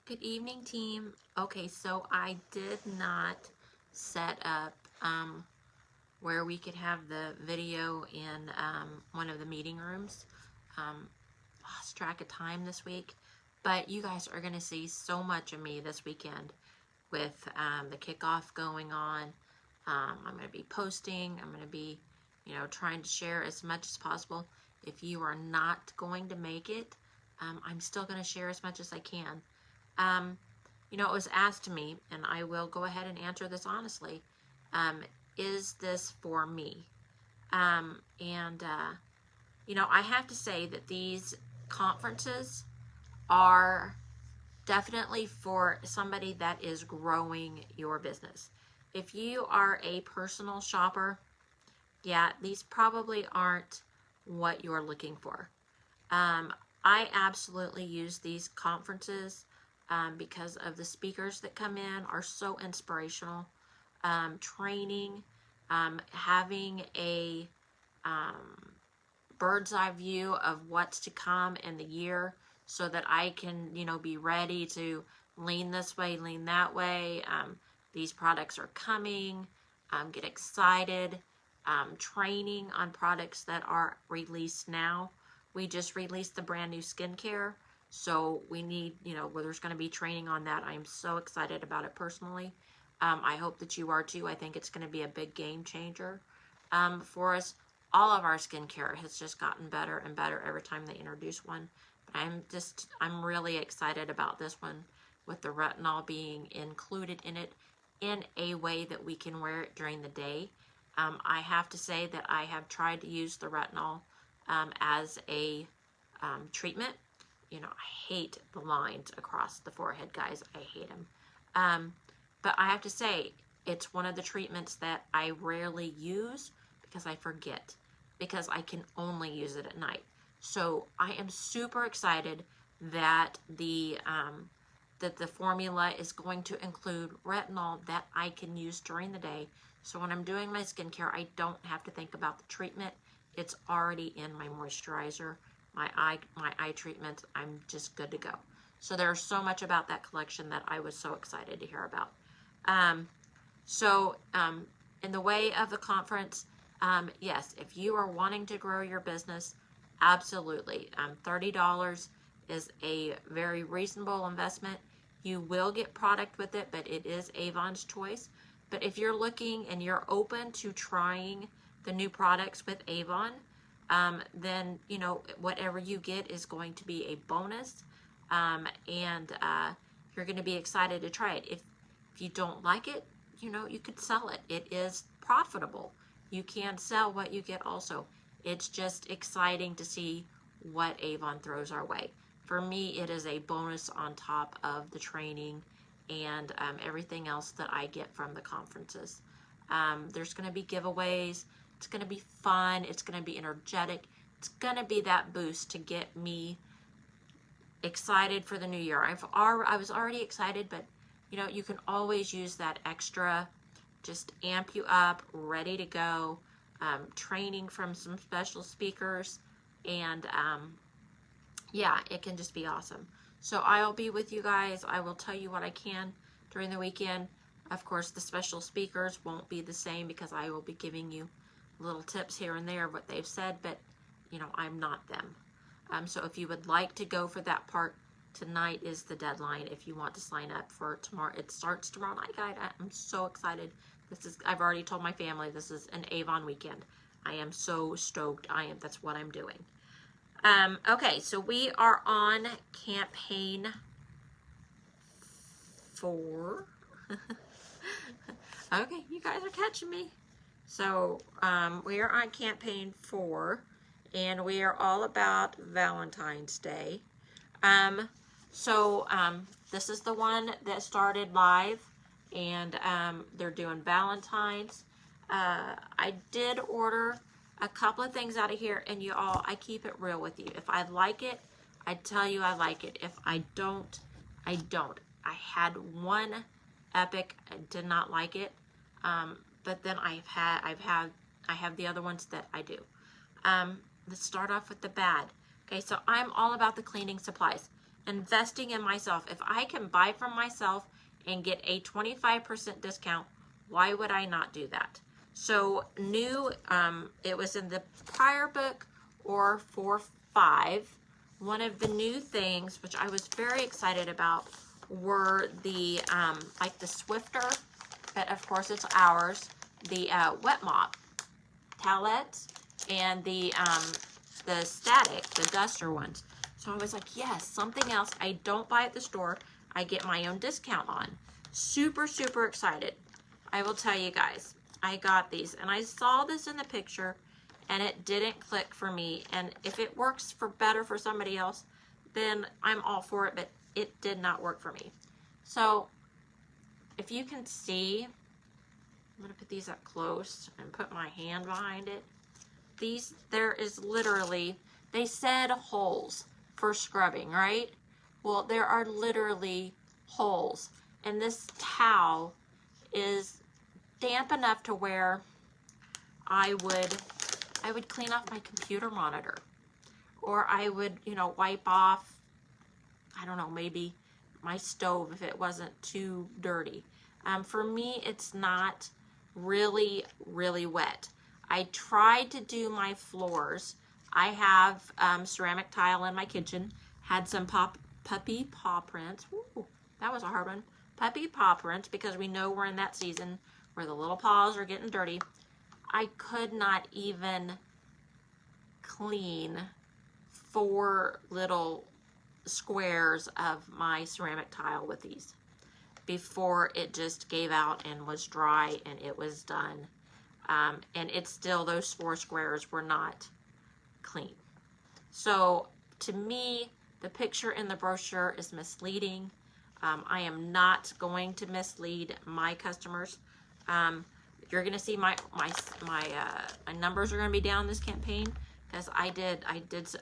Good evening, team. Okay, so I did not set up where we could have the video in one of the meeting rooms. Lost track of time this week, but you guys are going to see so much of me this weekend with the kickoff going on. I'm going to be posting. I'm going to be, trying to share as much as possible. If you are not going to make it, I'm still going to share as much as I can. It was asked to me, and I will go ahead and answer this honestly. Is this for me? I have to say that these conferences are definitely for somebody that is growing your business. If you are a personal shopper, yeah, these probably aren't what you're looking for. I absolutely use these conferences because of the speakers that come in are so inspirational. Training, having a bird's eye view of what's to come in the year so that I can, be ready to lean this way, lean that way. These products are coming. Get excited. Training on products that are released now. We just released the brand new skincare. So we need, where there's going to be training on that. I am so excited about it personally. I hope that you are too. I think it's going to be a big game changer for us. All of our skincare has just gotten better and better every time they introduce one. But I'm really excited about this one with the retinol being included in it in a way that we can wear it during the day. I have to say that I have tried to use the retinol as a treatment. I hate the lines across the forehead, guys. I hate them. But I have to say, it's one of the treatments that I rarely use because I forget, because I can only use it at night. So I am super excited that the formula is going to include retinol that I can use during the day. So when I'm doing my skincare, I don't have to think about the treatment. It's already in my moisturizer, my eye treatment. I'm just good to go. So there's so much about that collection that I was so excited to hear about. In the way of the conference, yes, if you are wanting to grow your business, absolutely. $30 is a very reasonable investment. You will get product with it, but it is Avon's choice. But if you're looking and you're open to trying the new products with Avon, then, whatever you get is going to be a bonus. You're going to be excited to try it. If you don't like it, you could sell it. It is profitable. You can sell what you get also. It's just exciting to see what Avon throws our way. For me, it is a bonus on top of the training and everything else that I get from the conferences. There's going to be giveaways. It's going to be fun. It's going to be energetic. It's going to be that boost to get me excited for the new year. I was already excited, but you can always use that extra, just amp you up, ready to go. Training from some special speakers, and yeah, it can just be awesome. So I'll be with you guys. I will tell you what I can during the weekend. Of course, the special speakers won't be the same because I will be giving you little tips here and there of what they've said, but I'm not them. So if you would like to go for that part, tonight is the deadline if you want to sign up for tomorrow. It starts tomorrow night, guys. I'm so excited. I've already told my family this is an Avon weekend. I am so stoked. That's what I'm doing. Okay, so we are on campaign 4. Okay, you guys are catching me. So we are on campaign 4, and we are all about Valentine's Day. This is the one that started live, and they're doing Valentine's. I did order a couple of things out of here, and I keep it real with you. If I like it, I tell you I like it. If I don't, I don't. I had one Epic, I did not like it, but then I have the other ones that I do. Let's start off with the bad. Okay, so I'm all about the cleaning supplies. investing in myself. If I can buy from myself and get a 25% discount, why would I not do that? So new, it was in the prior book or 4.5. One of the new things, which I was very excited about, were the, like the Swiffer, but of course it's ours, the wet mop palettes, and the static, the duster ones. So I was like, yes, something else I don't buy at the store, I get my own discount on. Super, super excited. I will tell you guys, I got these, and I saw this in the picture, and it didn't click for me. And if it works for better for somebody else, then I'm all for it, but it did not work for me. So if you can see, I'm gonna put these up close and put my hand behind it. These, there is literally, they said holes for scrubbing, right? Well, there are literally holes, and this towel is damp enough to where I would clean off my computer monitor, or I would, you know, wipe off, I don't know, maybe my stove if it wasn't too dirty. For me, it's not really, really wet. I tried to do my floors. I have ceramic tile in my kitchen, had some puppy paw prints. Ooh, that was a hard one. Puppy paw prints, because we know we're in that season where the little paws are getting dirty. I could not even clean 4 little squares of my ceramic tile with these before it just gave out and was dry and it was done. And it's still, those 4 squares were not clean. So to me, the picture in the brochure is misleading. I am not going to mislead my customers. You're going to see my numbers are going to be down this campaign, because I did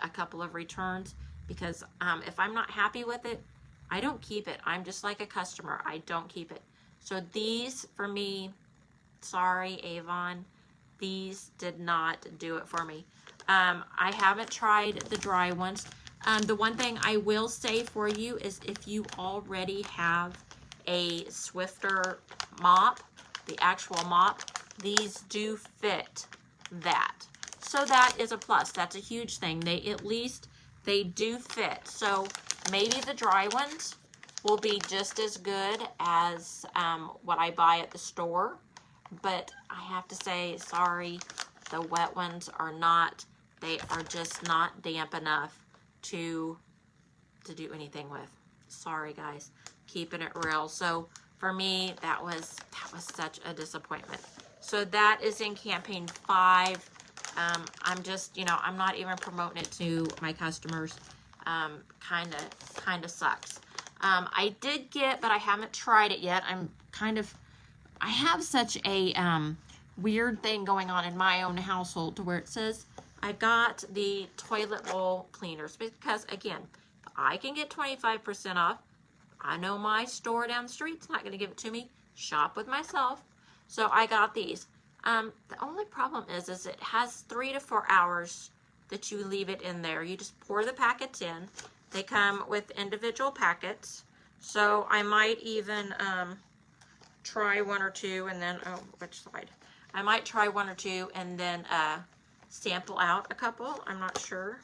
a couple of returns, because if I'm not happy with it, I don't keep it. I'm just like a customer. I don't keep it. So these, for me, sorry, Avon, these did not do it for me. I haven't tried the dry ones. The one thing I will say for you is, if you already have a Swiffer mop, the actual mop, these do fit that. So that is a plus. That's a huge thing. They do fit. So maybe the dry ones will be just as good as what I buy at the store. But I have to say, sorry, the wet ones are not. They are just not damp enough to do anything with. Sorry, guys. Keeping it real. So for me, that was such a disappointment. So that is in campaign 5. I'm just, you know, I'm not even promoting it to my customers. Kind of sucks. I did get, but I haven't tried it yet. I have such a weird thing going on in my own household, to where it says I got the toilet bowl cleaners, because again, if I can get 25% off, I know my store down the street's not going to give it to me. Shop with myself. So I got these. The only problem is it has 3 to 4 hours that you leave it in there. You just pour the packets in. They come with individual packets. So I might even try 1 or 2 and then, oh, which side? I might try 1 or 2 and then sample out a couple. I'm not sure.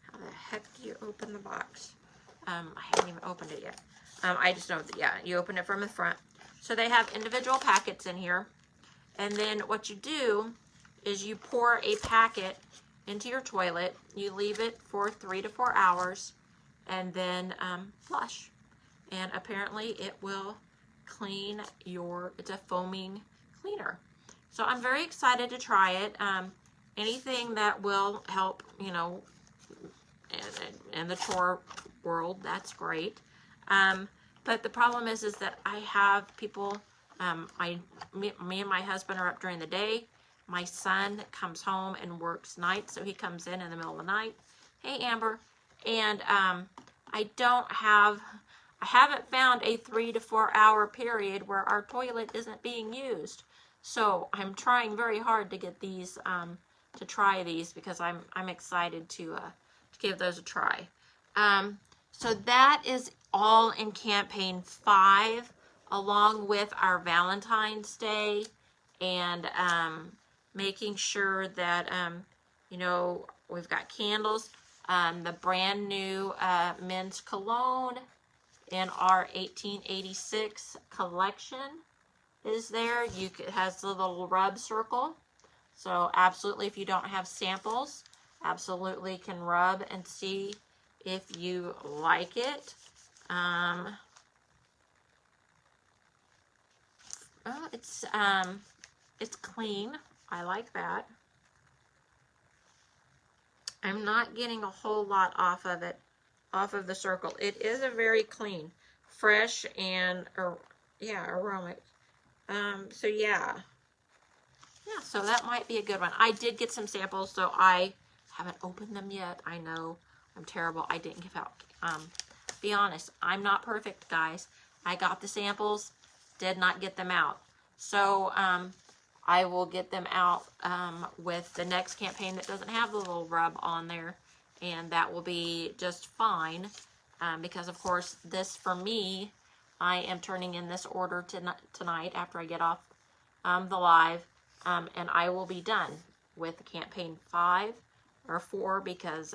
How the heck do you open the box? I haven't even opened it yet. I just know that, yeah, you open it from the front. So they have individual packets in here. And then what you do is you pour a packet into your toilet. You leave it for 3 to 4 hours and then flush. And apparently it will clean it's a foaming cleaner. So I'm very excited to try it. Anything that will help, you know, in the chore world, that's great. But the problem is that I have people, me and my husband are up during the day. My son comes home and works nights, so he comes in the middle of the night. Hey, Amber. And I haven't found a 3 to 4 hour period where our toilet isn't being used. So I'm trying very hard to get these, to try these, because I'm excited to give those a try. So that is all in campaign 5, along with our Valentine's Day and making sure that, you know, we've got candles. The brand new men's cologne in our 1886 collection is there. It has the little rub circle. So absolutely, if you don't have samples, absolutely can rub and see if you like it. Oh, it's clean. I like that. I'm not getting a whole lot off of it, off of the circle. It is a very clean, fresh, and yeah, aroma. So yeah. Yeah, so that might be a good one. I did get some samples, so I haven't opened them yet. I know I'm terrible. I didn't give out. Be honest, I'm not perfect, guys. I got the samples, did not get them out. So I will get them out with the next campaign that doesn't have the little rub on there, and that will be just fine because, of course, this for me, I am turning in this order tonight after I get off the live. And I will be done with campaign 5 or 4 because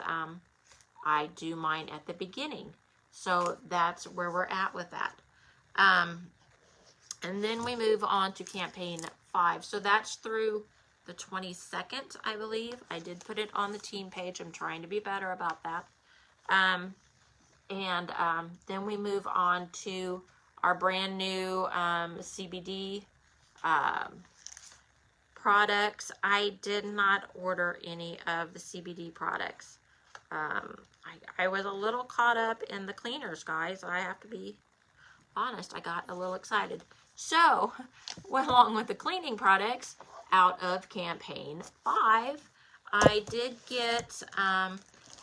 I do mine at the beginning. So that's where we're at with that. And then we move on to campaign 5. So that's through the 22nd, I believe. I did put it on the team page. I'm trying to be better about that. Then we move on to our brand new CBD products. I did not order any of the CBD products. I was a little caught up in the cleaners, guys. I have to be honest. I got a little excited. So, along with the cleaning products out of campaign 5, I did get,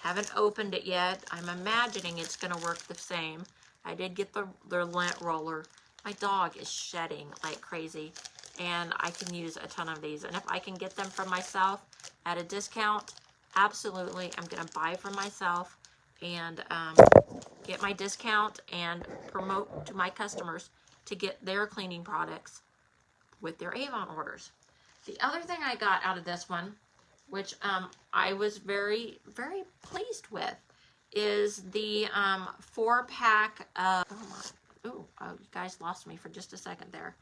haven't opened it yet. I'm imagining it's going to work the same. I did get the lint roller. My dog is shedding like crazy, and I can use a ton of these. And if I can get them for myself at a discount, absolutely, I'm going to buy for myself and get my discount and promote to my customers to get their cleaning products with their Avon orders. The other thing I got out of this one, which I was very, very pleased with, is the 4-pack of, you guys lost me for just a second there,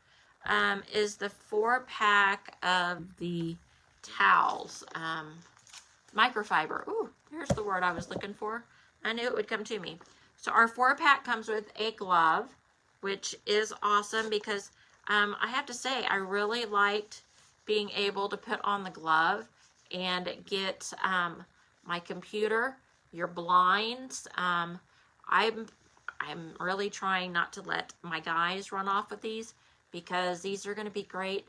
is the 4-pack of the towels, microfiber. Ooh, here's the word I was looking for. I knew it would come to me. So our 4-pack comes with a glove, which is awesome because I have to say I really liked being able to put on the glove and get my computer, your blinds. I'm really trying not to let my guys run off with these because these are going to be great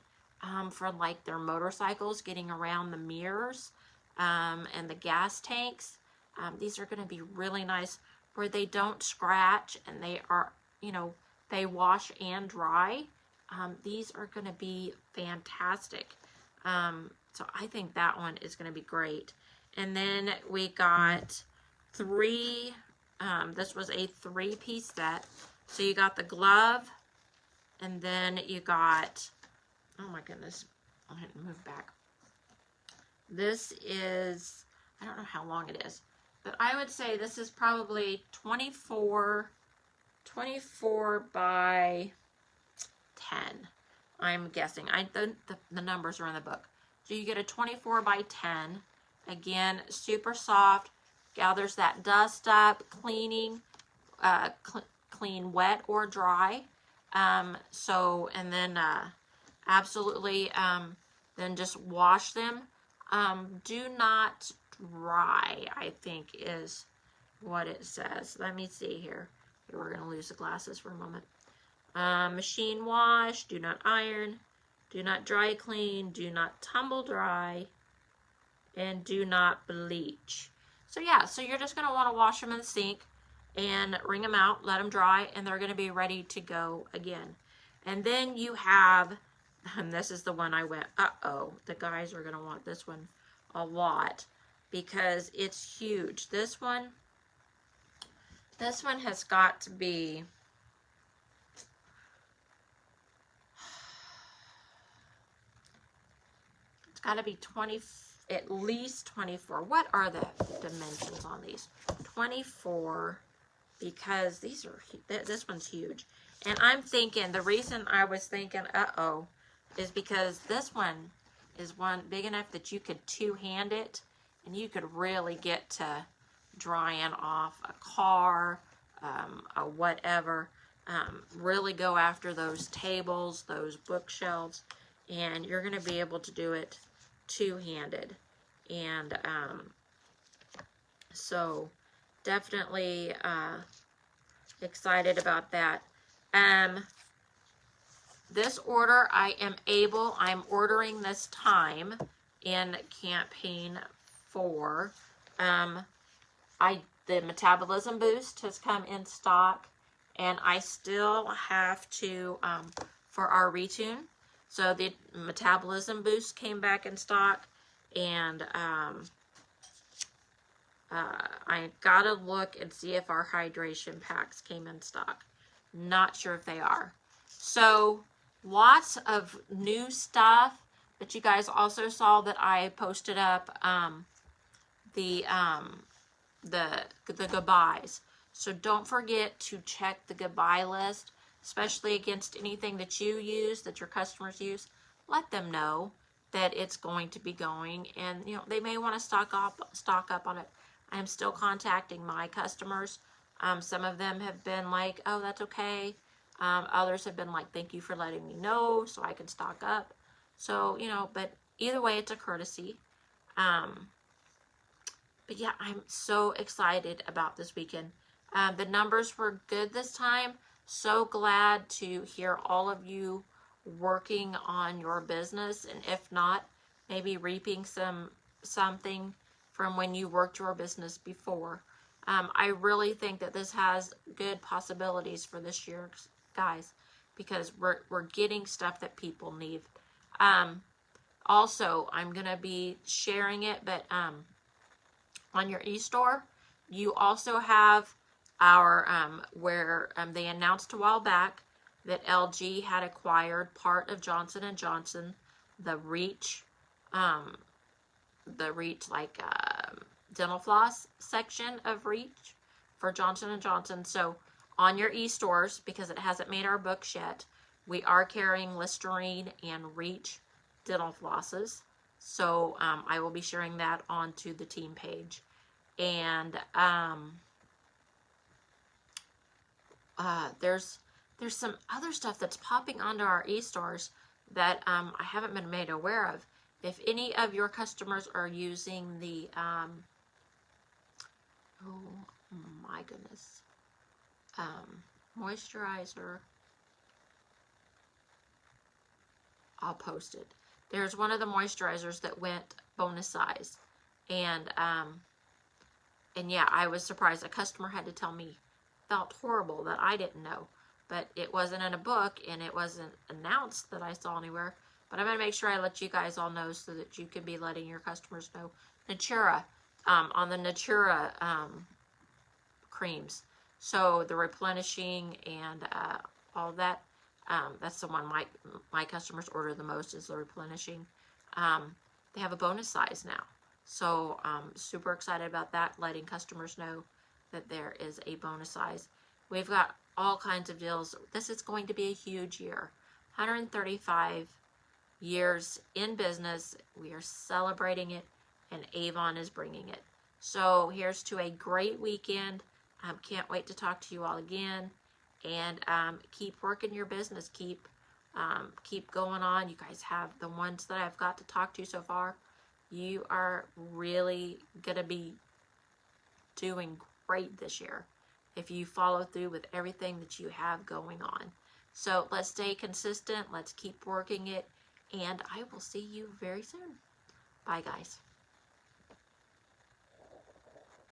for like their motorcycles, getting around the mirrors and the gas tanks. These are going to be really nice where they don't scratch and they are, you know, they wash and dry. These are going to be fantastic. So I think that one is going to be great. And then we got 3, this was a 3-piece set. So you got the glove, and then you got, oh my goodness, I had to move back. This is, I don't know how long it is, but I would say this is probably 24 by 10. I'm guessing. The numbers are in the book. So you get a 24 by 10. Again, super soft. Gathers that dust up, cleaning, clean wet or dry. And then absolutely, then just wash them. Do not dry, I think is what it says. Let me see here. We're going to lose the glasses for a moment. Machine wash, do not iron, do not dry clean, do not tumble dry, and do not bleach. So yeah, so you're just going to want to wash them in the sink and wring them out, let them dry, and they're going to be ready to go again. And then you have, and this is the one I went, uh-oh, the guys are going to want this one a lot because it's huge. This one This one has got to be, it's got to be 20, at least 24. What are the dimensions on these? 24, because these are, this one's huge. And I'm thinking, the reason I was thinking, uh-oh, is because this one is one big enough that you could two-hand it, and you could really get to drying off a car, a whatever. Really go after those tables, those bookshelves, and you're going to be able to do it two-handed. And so definitely excited about that. This order I'm ordering this time in campaign 4. The Metabolism Boost has come in stock, and I still have to, for our retune. So the Metabolism Boost came back in stock, and I gotta look and see if our hydration packs came in stock. Not sure if they are. So lots of new stuff, but you guys also saw that I posted up the goodbyes. So don't forget to check the goodbye list, especially against anything that you use, that your customers use. Let them know that it's going to be going, and you know, they may want to stock up on it. I am still contacting my customers. Some of them have been like, oh, that's okay. Others have been like, thank you for letting me know so I can stock up. So, you know, but either way, it's a courtesy. But yeah, I'm so excited about this weekend. The numbers were good this time. So glad to hear all of you working on your business, and if not, maybe reaping something from when you worked your business before. I really think that this has good possibilities for this year, guys, because we're getting stuff that people need. Also, I'm gonna be sharing it, but on your e-store, you also have our where they announced a while back that LG had acquired part of Johnson & Johnson, the Reach like dental floss section of Reach for Johnson & Johnson. So on your e-stores, because it hasn't made our books yet, we are carrying Listerine and Reach dental flosses. So I will be sharing that onto the team page. And there's some other stuff that's popping onto our e-stores that I haven't been made aware of. If any of your customers are using the, oh my goodness, moisturizer, I'll post it. There's one of the moisturizers that went bonus size, and yeah, I was surprised. A customer had to tell me, felt horrible that I didn't know, but it wasn't in a book and it wasn't announced that I saw anywhere. But I'm going to make sure I let you guys all know so that you can be letting your customers know. Natura, on the Natura creams. So the replenishing and all that, that's the one my customers order the most, is the replenishing. They have a bonus size now. So super excited about that, letting customers know that there is a bonus size. We've got all kinds of deals. This is going to be a huge year. 135 years in business. We are celebrating it, and Avon is bringing it. So here's to a great weekend. Can't wait to talk to you all again, and keep working your business. Keep going on. You guys have the ones that I've got to talk to so far. You are really gonna be doing great this year if you follow through with everything that you have going on. So let's stay consistent. Let's keep working it. And I will see you very soon. Bye, guys.